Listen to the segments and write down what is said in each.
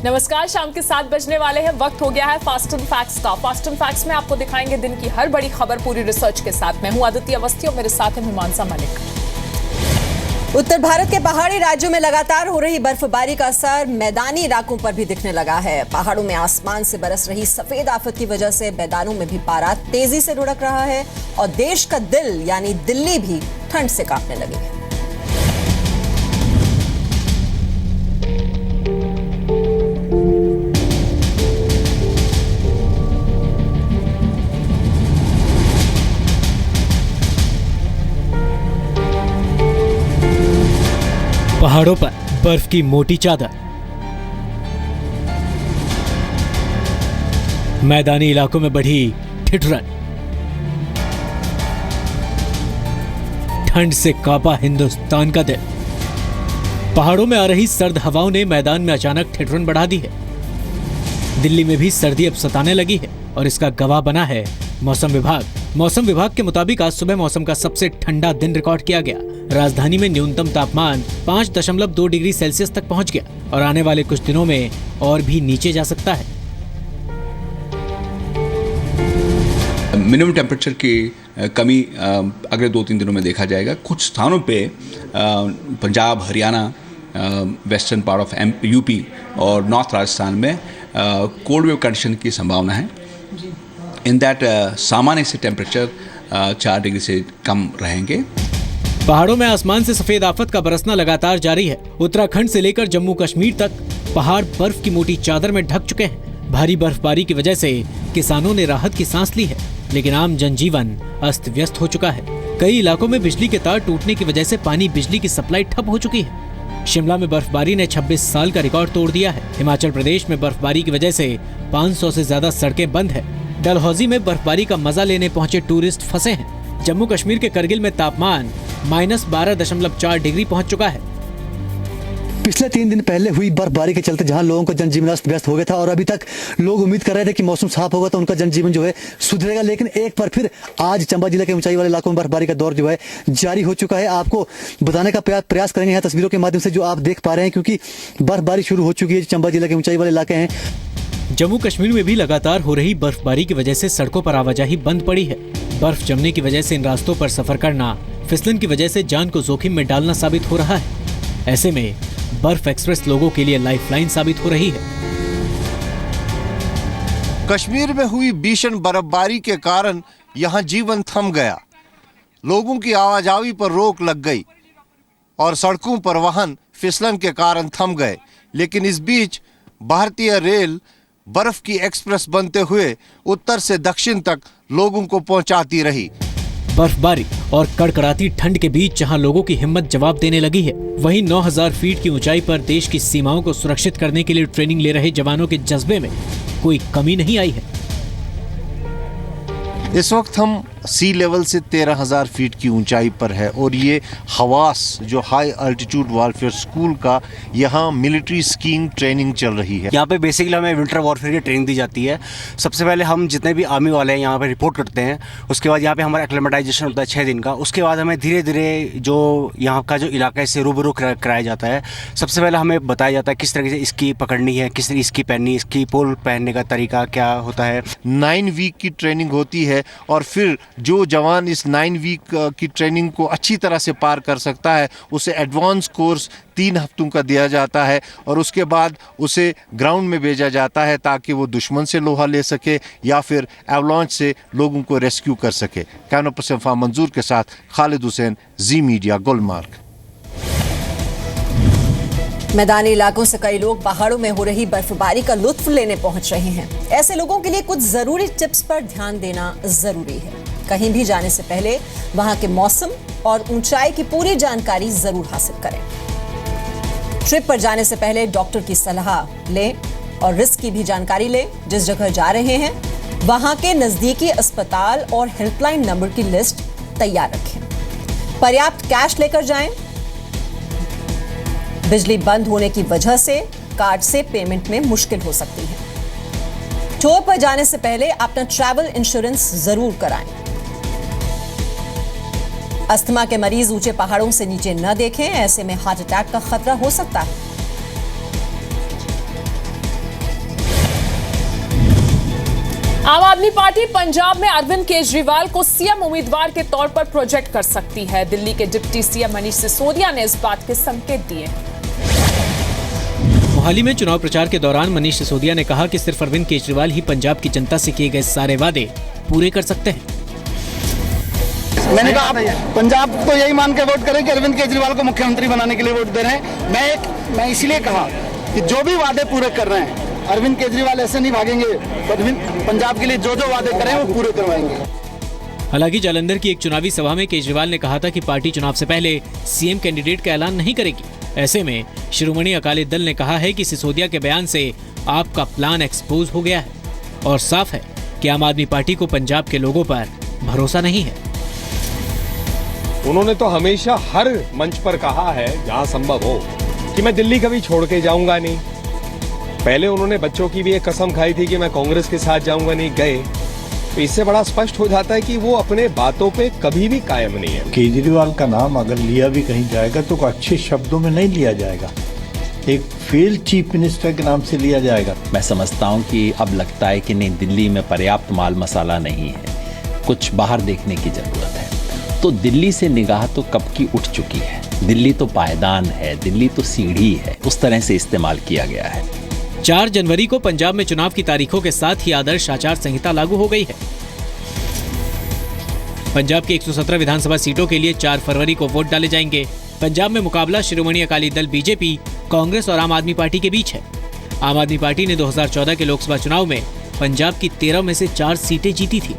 नमस्कार, शाम के 7 बजने वाले हैं। वक्त हो गया है फास्ट एंड फैक्ट्स का। फास्ट एंड फैक्ट्स में आपको दिखाएंगे दिन की हर बड़ी खबर पूरी रिसर्च के साथ। मैं हूं आदित्य अवस्थी और मेरे साथ है मीमांसा मलिक। उत्तर भारत के पहाड़ी राज्यों में लगातार हो रही बर्फबारी का असर मैदानी इलाकों पर भी दिखने लगा है। पहाड़ों में आसमान से बरस रही सफेद आफत की वजह से मैदानों में भी पारा तेजी से लुढ़क रहा है और देश का दिल यानी दिल्ली भी ठंड से कांपने लगी है। पहाड़ों पर बर्फ की मोटी चादर, मैदानी इलाकों में बढ़ी ठिठुरन, ठंड से कांपा हिंदुस्तान का दिल। पहाड़ों में आ रही सर्द हवाओं ने मैदान में अचानक ठिठुरन बढ़ा दी है। दिल्ली में भी सर्दी अब सताने लगी है और इसका गवाह बना है मौसम विभाग। मौसम विभाग के मुताबिक आज सुबह मौसम का सबसे ठंडा दिन रिकॉर्ड किया गया। राजधानी में न्यूनतम तापमान 5.2 डिग्री सेल्सियस तक पहुंच गया और आने वाले कुछ दिनों में और भी नीचे जा सकता है। मिनिमम टेम्परेचर की कमी अगले 2-3 दिनों में देखा जाएगा। कुछ स्थानों पे Punjab, Haryana, western part of UP और नॉर्थ राजस्थान में कोल्ड वेव कंडीशन की संभावना है। इन दैट सामान्य से टेम्परेचर 4 डिग्री से कम रहेंगे। पहाड़ों में आसमान से सफेद आफत का बरसना लगातार जारी है। उत्तराखंड से लेकर जम्मू कश्मीर तक पहाड़ बर्फ की मोटी चादर में ढक चुके हैं। भारी बर्फबारी की वजह से किसानों ने राहत की सांस ली है, लेकिन आम जनजीवन अस्त व्यस्त हो चुका है। कई इलाकों में बिजली के तार टूटने की वजह से पानी बिजली की सप्लाई ठप हो चुकी है। शिमला में बर्फबारी ने 26 साल का रिकॉर्ड तोड़ दिया है। हिमाचल प्रदेश में बर्फबारी की वजह से 500 से ज्यादा सड़कें बंद है। डलहौजी में बर्फबारी का मजा लेने पहुंचे टूरिस्ट फंसे हैं। जम्मू कश्मीर के करगिल में तापमान -12.4 डिग्री पहुंच चुका है। पिछले 3 दिन पहले हुई बर्फबारी के चलते जहां लोगों का जनजीवन अस्त व्यस्त हो गया था और अभी तक लोग उम्मीद कर रहे थे कि मौसम साफ होगा तो उनका जनजीवन जो है सुधरेगा, लेकिन एक बार फिर आज चंबा जिले के ऊंचाई वाले इलाकों में बर्फबारी का दौर जो है जारी हो चुका है। आपको बताने का प्रयास करेंगे यहाँ तस्वीरों के माध्यम से जो आप देख पा रहे हैं, क्योंकि बर्फबारी शुरू हो चुकी है। चंबा जिले के ऊंचाई वाले इलाके हैं। जम्मू कश्मीर में भी लगातार हो रही बर्फबारी की वजह से सड़कों पर आवाजाही बंद पड़ी है। बर्फ जमने की वजह से इन रास्तों पर सफर करना फिसलन की वजह से जान को जोखिम में डालना साबित हो रहा है। ऐसे में बर्फ एक्सप्रेस लोगों के लिए लाइफलाइन साबित हो रही है। कश्मीर में हुई भीषण बर्फबारी के कारण यहां जीवन थम गया। लोगों की आवाजाही पर रोक लग गई और सड़कों पर वाहन फिसलन के कारण थम गए। लेकिन इस बीच भारतीय रेल बर्फ की एक्सप्रेस बनते हुए उत्तर से दक्षिण तक लोगों को पहुंचाती रही। बर्फबारी और कड़कड़ाती ठंड के बीच जहां लोगों की हिम्मत जवाब देने लगी है, वहीं 9000 फीट की ऊंचाई पर देश की सीमाओं को सुरक्षित करने के लिए ट्रेनिंग ले रहे जवानों के जज्बे में कोई कमी नहीं आई है। इस वक्त हम सी लेवल से 13,000 फीट की ऊंचाई पर है और ये हवास जो हाई अल्टीट्यूड वॉरफेयर स्कूल का यहाँ मिलिट्री स्कीइंग ट्रेनिंग चल रही है। यहाँ पे बेसिकली हमें विंटर वॉरफेयर की ट्रेनिंग दी जाती है। सबसे पहले हम जितने भी आर्मी वाले हैं यहाँ पे रिपोर्ट करते हैं। उसके बाद यहाँ पे हमारा एक्लेमेटाइजेशन होता है 6 दिन का। उसके बाद हमें धीरे धीरे जो यहाँ का जो इलाका है इससे रूबरू कराया जाता है। सबसे पहले हमें बताया जाता है किस तरह से इसकी पकड़नी है, किस तरह इसकी पहननी, इसकी पोल पहनने का तरीका क्या होता है। 9 वीक की ट्रेनिंग होती है और फिर जो जवान इस 9 वीक की ट्रेनिंग को अच्छी तरह से पार कर सकता है उसे एडवांस कोर्स 3 हफ्तों का दिया जाता है और उसके बाद उसे ग्राउंड में भेजा जाता है ताकि वो दुश्मन से लोहा ले सके या फिर एवलांच से लोगों को रेस्क्यू कर सके। कैमरा पर्सन फाम मंजूर के साथ खालिद हुसैन, जी मीडिया, गुलमर्ग। मैदानी इलाकों से कई लोग पहाड़ों में हो रही बर्फबारी का लुत्फ लेने पहुंच रहे हैं। ऐसे लोगों के लिए कुछ जरूरी टिप्स पर ध्यान देना जरूरी है। कहीं भी जाने से पहले वहां के मौसम और ऊंचाई की पूरी जानकारी जरूर हासिल करें। ट्रिप पर जाने से पहले डॉक्टर की सलाह लें और रिस्क की भी जानकारी लें। जिस जगह जा रहे हैं वहां के नजदीकी अस्पताल और हेल्पलाइन नंबर की लिस्ट तैयार रखें। पर्याप्त कैश लेकर जाएं। बिजली बंद होने की वजह से कार्ड से पेमेंट में मुश्किल हो सकती है। टूर पर जाने से पहले अपना ट्रैवल इंश्योरेंस जरूर कराएं। अस्थमा के मरीज ऊंचे पहाड़ों से नीचे न देखें, ऐसे में हार्ट अटैक का खतरा हो सकता है। आम आदमी पार्टी पंजाब में अरविंद केजरीवाल को सीएम उम्मीदवार के तौर पर प्रोजेक्ट कर सकती है। दिल्ली के डिप्टी सीएम मनीष सिसोदिया ने इस बात के संकेत दिए। मोहाली में चुनाव प्रचार के दौरान मनीष सिसोदिया ने कहा कि सिर्फ अरविंद केजरीवाल ही पंजाब की जनता से किए गए सारे वादे पूरे कर सकते हैं। मैंने कहा पंजाब तो यही मान के वोट करें कि अरविंद केजरीवाल को मुख्यमंत्री बनाने के लिए वोट दे रहे हैं। मैं इसलिए कहा कि जो भी वादे पूरे कर रहे हैं, अरविंद केजरीवाल ऐसे नहीं भागेंगे। अरविंद पंजाब के लिए जो जो वादे करें वो पूरे करवाएंगे। हालांकि जालंधर की एक चुनावी सभा में केजरीवाल ने कहा था कि पार्टी चुनाव से पहले सीएम कैंडिडेट का ऐलान नहीं करेगी। ऐसे में शिरोमणि अकाली दल ने कहा है कि सिसोदिया के बयान से आपका प्लान एक्सपोज हो गया है और साफ है कि आम आदमी पार्टी को पंजाब के लोगों पर भरोसा नहीं है। उन्होंने तो हमेशा हर मंच पर कहा है जहां संभव हो कि मैं दिल्ली कभी छोड़ के जाऊंगा नहीं। पहले उन्होंने बच्चों की भी एक कसम खाई थी कि मैं कांग्रेस के साथ जाऊंगा नहीं, गए। तो इससे बड़ा स्पष्ट हो जाता है कि वो अपने बातों पे कभी भी कायम नहीं है। केजरीवाल का नाम अगर लिया भी कहीं जाएगा तो अच्छे शब्दों में नहीं लिया जाएगा, एक फेल्ड चीफ मिनिस्टर के नाम से लिया जाएगा। मैं समझता हूं कि अब लगता है कि नहीं, दिल्ली में पर्याप्त माल मसाला नहीं है, कुछ बाहर देखने की जरूरत है। तो दिल्ली से निगाह तो कब की उठ चुकी है। दिल्ली तो पायदान है, दिल्ली तो सीढ़ी है, उस तरह से इस्तेमाल किया गया है। 4 जनवरी को पंजाब में चुनाव की तारीखों के साथ ही आदर्श आचार संहिता लागू हो गई है। पंजाब की 117 विधानसभा सीटों के लिए 4 फरवरी को वोट डाले जाएंगे। पंजाब में मुकाबला शिरोमणि अकाली दल बीजेपी, कांग्रेस और आम आदमी पार्टी के बीच है। आम आदमी पार्टी ने 2014 के लोकसभा चुनाव में पंजाब की 13 में से 4 सीटें जीती थी।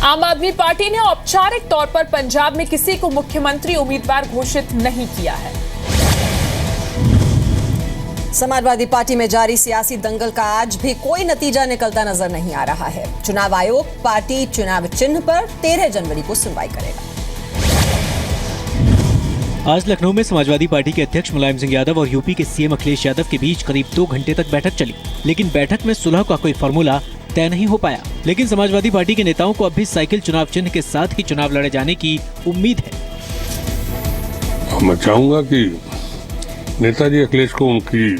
आम आदमी पार्टी ने औपचारिक तौर पर पंजाब में किसी को मुख्यमंत्री उम्मीदवार घोषित नहीं किया है। समाजवादी पार्टी में जारी सियासी दंगल का आज भी कोई नतीजा निकलता नजर नहीं आ रहा है। चुनाव आयोग पार्टी चुनाव चिन्ह पर 13 जनवरी को सुनवाई करेगा। आज लखनऊ में समाजवादी पार्टी के अध्यक्ष मुलायम सिंह यादव और यूपी के सीएम अखिलेश यादव के बीच करीब 2 घंटे तक बैठक चली, लेकिन बैठक में सुलह का कोई फॉर्मूला तय नहीं हो पाया। लेकिन समाजवादी पार्टी के नेताओं को अब भी साइकिल चुनाव चिन्ह के साथ ही चुनाव लड़े जाने की उम्मीद है। मैं चाहूंगा कि नेताजी अखिलेश को उनकी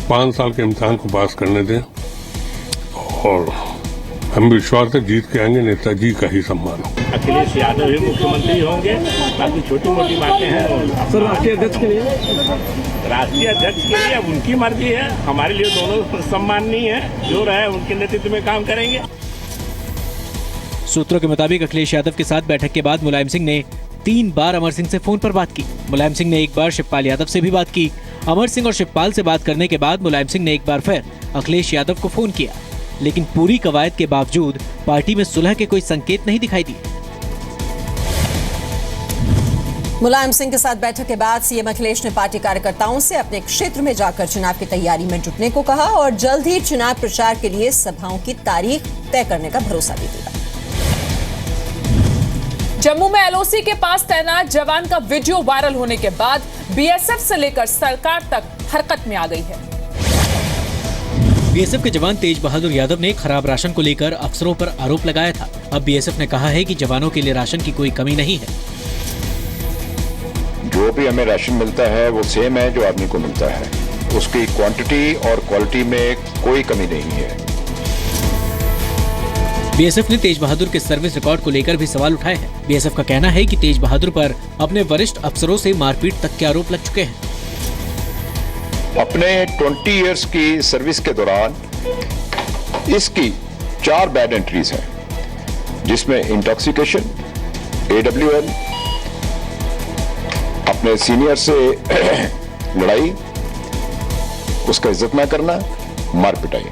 5 साल के इम्तिहान को पास करने दें और हम विश्वास से जीत के आएंगे। नेताजी का ही सम्मान हो। अखिलेश यादव ही मुख्यमंत्री होंगे, बाकी छोटी मोटी बातें हैं। सर, राष्ट्रीय अध्यक्ष के लिए अब उनकी मर्जी है, हमारे लिए दोनों सम्माननीय है। जो रहे उनके नेतृत्व में काम करेंगे। सूत्रों के मुताबिक अखिलेश यादव के साथ बैठक के बाद मुलायम सिंह ने 3 बार अमर सिंह से फोन पर बात की। मुलायम सिंह ने 1 बार शिवपाल यादव से भी बात की। अमर सिंह और शिवपाल से बात करने के बाद मुलायम सिंह ने 1 बार फिर अखिलेश यादव को फोन किया, लेकिन पूरी कवायद के बावजूद पार्टी में सुलह के कोई संकेत नहीं दिखाई दिए। मुलायम सिंह के साथ बैठक के बाद सीएम अखिलेश ने पार्टी कार्यकर्ताओं से अपने क्षेत्र में जाकर चुनाव की तैयारी में जुटने को कहा और जल्द ही चुनाव प्रचार के लिए सभाओं की तारीख तय करने का भरोसा भी दिया। जम्मू में एलओसी के पास तैनात जवान का वीडियो वायरल होने के बाद बीएसएफ से लेकर सरकार तक हरकत में आ गई है। बीएसएफ के जवान तेज बहादुर यादव ने खराब राशन को लेकर अफसरों पर आरोप लगाया था। अब बीएसएफ ने कहा है कि जवानों के लिए राशन की कोई कमी नहीं है। जो भी हमें राशन मिलता है वो सेम है जो आदमी को मिलता है, उसकी क्वांटिटी और क्वालिटी में कोई कमी नहीं है। बीएसएफ ने तेज बहादुर के सर्विस रिकॉर्ड को लेकर भी सवाल उठाए हैं। बीएसएफ का कहना है कि तेज बहादुर पर अपने वरिष्ठ अफसरों से मारपीट तक के आरोप लग चुके हैं। अपने 20 इयर्स की सर्विस के दौरान इसकी 4 बैड एंट्रीज हैं, जिसमें इंटॉक्सिकेशन, AWL, अपने सीनियर से लड़ाई, उसका इज्जत न करना, मार पिटाई।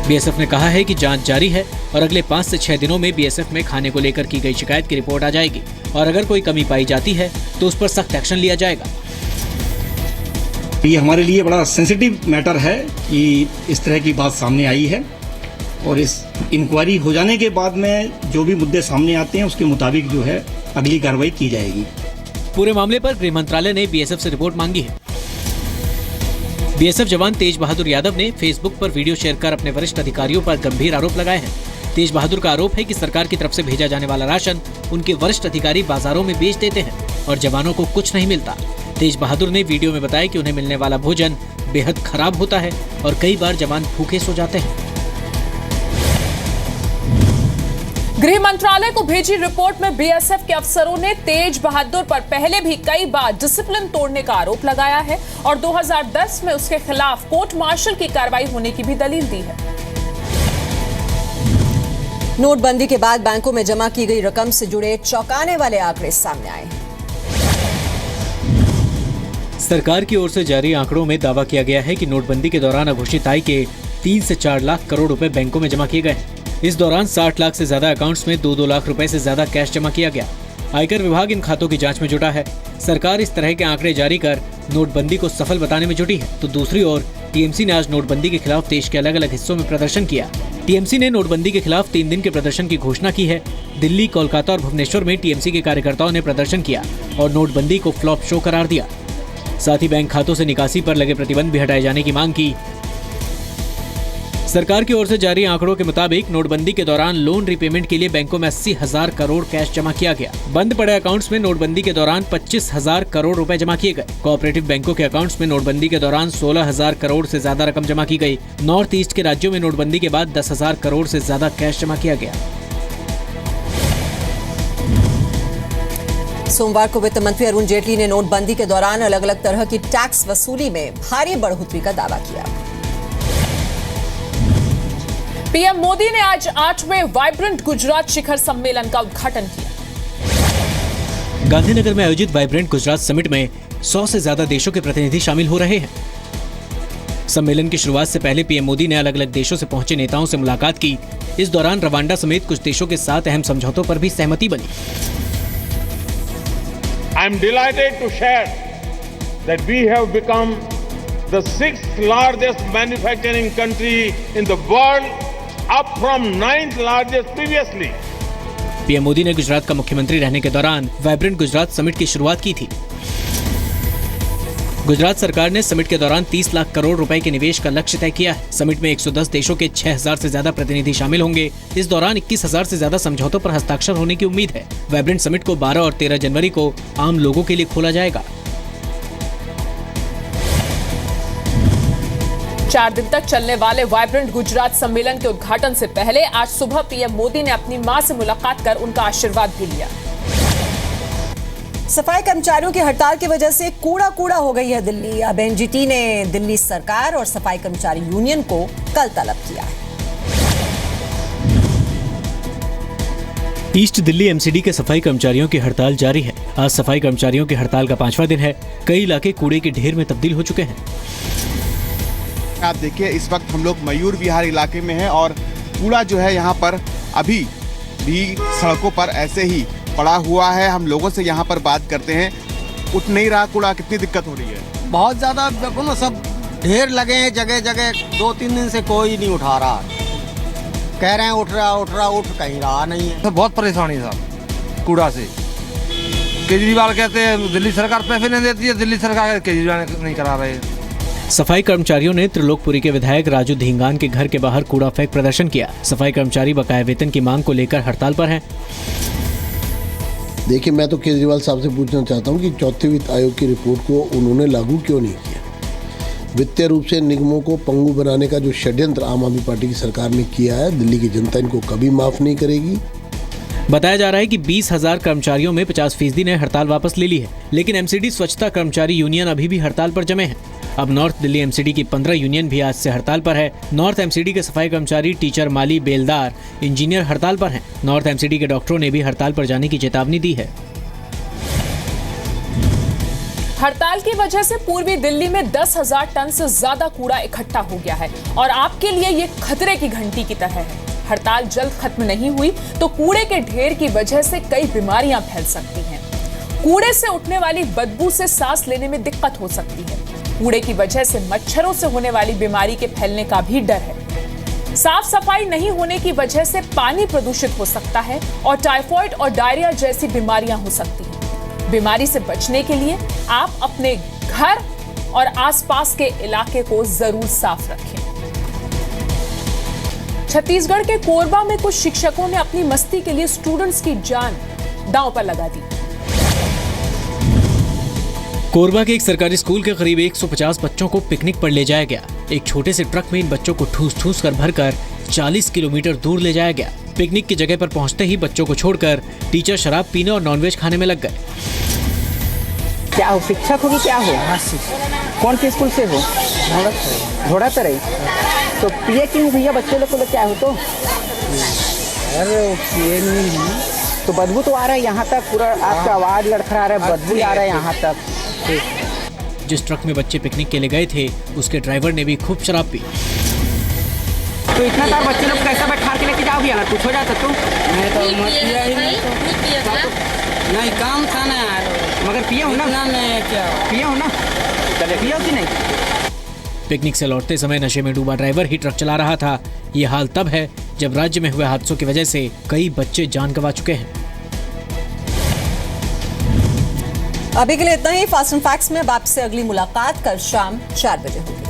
बीएसएफ ने कहा है कि जांच जारी है और अगले 5 से 6 दिनों में बीएसएफ में खाने को लेकर की गई शिकायत की रिपोर्ट आ जाएगी और अगर कोई कमी पाई जाती है तो उस पर सख्त एक्शन लिया जाएगा। ये हमारे लिए बड़ा सेंसिटिव मैटर है कि इस तरह की बात सामने आई है और इस इंक्वायरी हो जाने के बाद में जो भी मुद्दे सामने आते हैं उसके मुताबिक जो है अगली कार्रवाई की जाएगी। पूरे मामले पर गृह मंत्रालय ने बीएसएफ से रिपोर्ट मांगी है। बीएसएफ जवान तेज बहादुर यादव ने फेसबुक पर वीडियो शेयर कर अपने वरिष्ठ अधिकारियों पर गंभीर आरोप लगाए हैं। तेज बहादुर का आरोप है कि सरकार की तरफ से भेजा जाने वाला राशन उनके वरिष्ठ अधिकारी बाजारों में बेच देते हैं और जवानों को कुछ नहीं मिलता। तेज बहादुर ने वीडियो में बताया कि उन्हें मिलने वाला भोजन बेहद खराब होता है और कई बार जवान भूखे सो जाते हैं। गृह मंत्रालय को भेजी रिपोर्ट में बीएसएफ के अफसरों ने तेज बहादुर पर पहले भी कई बार डिसिप्लिन तोड़ने का आरोप लगाया है और 2010 में उसके खिलाफ कोर्ट मार्शल की कार्रवाई होने की भी दलील दी है। नोटबंदी के बाद बैंकों में जमा की गई रकम से जुड़े चौंकाने वाले आंकड़े सामने आए हैं। सरकार की ओर से जारी आंकड़ों में दावा किया गया है कि नोटबंदी के दौरान अघोषित आय के 3 से 4 लाख करोड़ रुपए बैंकों में जमा किए गए। इस दौरान 60 लाख से ज्यादा अकाउंट्स में 2-2 लाख रुपए से ज्यादा कैश जमा किया गया। आयकर विभाग इन खातों की जांच में जुटा है। सरकार इस तरह के आंकड़े जारी कर नोटबंदी को सफल बताने में जुटी है, तो दूसरी ओर टीएमसी ने आज नोटबंदी के खिलाफ देश के अलग अलग हिस्सों में प्रदर्शन किया। टीएमसी ने नोटबंदी के खिलाफ 3 दिन के प्रदर्शन की घोषणा की है। दिल्ली, कोलकाता और भुवनेश्वर में टीएमसी के कार्यकर्ताओं ने प्रदर्शन किया और नोटबंदी को फ्लॉप शो करार दिया। साथ ही बैंक खातों से निकासी पर लगे प्रतिबंध भी हटाए जाने की मांग की। सरकार की ओर से जारी आंकड़ों के मुताबिक नोटबंदी के दौरान लोन रिपेमेंट के लिए बैंकों में 80,000 करोड़ कैश जमा किया गया। बंद पड़े अकाउंट्स में नोटबंदी के दौरान 25,000 करोड़ रुपए जमा किए गए। कोऑपरेटिव बैंकों के अकाउंट्स में नोटबंदी के दौरान 16,000 करोड़ से ज्यादा रकम जमा की गई। नॉर्थ ईस्ट के राज्यों में नोटबंदी के बाद 10,000 करोड़ से ज्यादा कैश जमा किया गया। सोमवार को वित्त मंत्री अरुण जेटली ने नोटबंदी के दौरान अलग अलग तरह की टैक्स वसूली में भारी बढ़ोतरी का दावा किया। पीएम मोदी ने आज 8वें वाइब्रेंट गुजरात शिखर सम्मेलन का उद्घाटन किया। गांधीनगर में आयोजित वाइब्रेंट गुजरात समिट में 100 से ज्यादा देशों के प्रतिनिधि शामिल हो रहे हैं। सम्मेलन की शुरुआत से पहले पीएम मोदी ने अलग अलग देशों से पहुंचे नेताओं से मुलाकात की। इस दौरान रवांडा समेत कुछ देशों के साथ अहम समझौतों पर भी सहमति बनी। I am delighted to share that we have become the 6th largest manufacturing country in the world, up from 9th largest previously. PM Modi ने गुजरात का मुख्यमंत्री रहने के दौरान वाइब्रेंट गुजरात समिट की शुरुआत की थी। गुजरात सरकार ने समिट के दौरान 30 लाख करोड़ रुपए के निवेश का लक्ष्य तय किया है। समिट में 110 देशों के 6,000 से ज्यादा प्रतिनिधि शामिल होंगे। इस दौरान 21,000 से ज्यादा समझौतों पर हस्ताक्षर होने की उम्मीद है। वाइब्रेंट समिट को 12 और 13 जनवरी को आम लोगों के लिए खोला जाएगा। 4 दिन तक चलने वाले वाइब्रेंट गुजरात सम्मेलन के उद्घाटन से पहले आज सुबह पीएम मोदी ने अपनी मां से मुलाकात कर उनका आशीर्वाद भी लिया। सफाई कर्मचारियों की हड़ताल की वजह से कूड़ा कूड़ा हो गई है दिल्ली। अब एनजीटी ने दिल्ली सरकार और सफाई कर्मचारी यूनियन को कल तलब किया है। ईस्ट दिल्ली एमसीडी के सफाई कर्मचारियों की हड़ताल जारी है। आज सफाई कर्मचारियों की हड़ताल का 5वां दिन है। कई इलाके कूड़े के ढेर में तब्दील हो चुके हैं। आप देखिए, इस वक्त हम लोग मयूर विहार इलाके में हैं और कूड़ा जो है यहाँ पर अभी भी सड़कों पर ऐसे ही पड़ा हुआ है। हम लोगों से यहाँ पर बात करते हैं, उठ नहीं रहा कूड़ा, कितनी दिक्कत हो रही है? बहुत ज़्यादा, देखो ना सब ढेर लगे हैं जगह जगह। 2-3 दिन से कोई नहीं उठा रहा। कह रहे हैं उठ रहा, उठ कहीं रहा नहीं है। तो बहुत परेशानी साहब कूड़ा से। केजरीवाल कहते हैं दिल्ली सरकार पैसे नहीं देती है, दिल्ली सरकार केजरीवाल नहीं करा रहे। सफाई कर्मचारियों ने त्रिलोकपुरी के विधायक राजू धींगान के घर के बाहर कूड़ा फेंक प्रदर्शन किया। सफाई कर्मचारी बकाया वेतन की मांग को लेकर हड़ताल पर हैं। देखिए, मैं तो केजरीवाल साहब से पूछना चाहता हूं कि चौथे वित्त आयोग की रिपोर्ट को उन्होंने लागू क्यों नहीं किया। वित्तीय रूप से निगमों को पंगु बनाने का जो षड्यंत्र आम आदमी पार्टी की सरकार ने किया है, दिल्ली की जनता इनको कभी माफ नहीं करेगी। बताया जा रहा है कि 20,000 कर्मचारियों में 50% ने हड़ताल वापस ले ली है, लेकिन एमसीडी स्वच्छता कर्मचारी यूनियन अभी भी हड़ताल पर जमे हैं। अब नॉर्थ दिल्ली एमसीडी की 15 यूनियन भी आज से हड़ताल पर है। नॉर्थ एमसीडी के सफाई कर्मचारी, टीचर, माली, बेलदार, इंजीनियर हड़ताल पर हैं। नॉर्थ एमसीडी के डॉक्टरों ने भी हड़ताल पर जाने की चेतावनी दी है। हड़ताल की वजह से पूर्वी दिल्ली में 10,000 टन से ज्यादा कूड़ा इकट्ठा हो गया है और आपके लिए ये खतरे की घंटी की तरह है। हड़ताल जल्द खत्म नहीं हुई तो कूड़े के ढेर की वजह से कई बीमारियां फैल सकती हैं। कूड़े से उठने वाली बदबू से सांस लेने में दिक्कत हो सकती है। कूड़े की वजह से मच्छरों से होने वाली बीमारी के फैलने का भी डर है। साफ सफाई नहीं होने की वजह से पानी प्रदूषित हो सकता है और टाइफाइड और डायरिया जैसी बीमारियां हो सकती हैं। बीमारी से बचने के लिए आप अपने घर और आसपास के इलाके को जरूर साफ रखें। छत्तीसगढ़ के कोरबा में कुछ शिक्षकों ने अपनी मस्ती के लिए स्टूडेंट्स की जान दांव पर लगा दी। कोरबा के एक सरकारी स्कूल के करीब 150 बच्चों को पिकनिक पर ले जाया गया। एक छोटे से ट्रक में इन बच्चों को ठूस कर भरकर 40 किलोमीटर दूर ले जाया गया। पिकनिक की जगह पर पहुंचते ही बच्चों को छोड़कर टीचर शराब पीने और नॉनवेज खाने में लग गए। क्या हो, शिक्षक हो कि क्या हो? कौन से स्कूल से हो? घोड़ा तरह। तो पिए क्यों भैया? बच्चे लोग को क्या हो? तो अरे पिए नहीं, तो बदबू तो आ रहा है यहाँ तक, पूरा आपका आवाज लड़खड़ा रहा है, बदबू आ रहा है यहाँ तक। जिस ट्रक में बच्चे पिकनिक के लिए गए थे उसके ड्राइवर ने भी खूब शराब पी। तो इतना सारे बच्चे लोग कैसा बैठा के लेके जाओगे? अगर कुछ हो जाता तो मैं तो मत पिया ही नहीं, काम था ना यार। मगर पिए हो ना? क्या पिए हो ना? चले पिए हो कि नहीं? पिकनिक से लौटते समय नशे में डूबा ड्राइवर ही ट्रक चला रहा था। ये हाल तब है जब राज्य में हुए हादसों की वजह से कई बच्चे जान गंवा चुके हैं। अभी के लिए इतना ही। फास्ट एंड फैक्ट्स में अब आपसे अगली मुलाकात कल शाम 4 बजे होगी।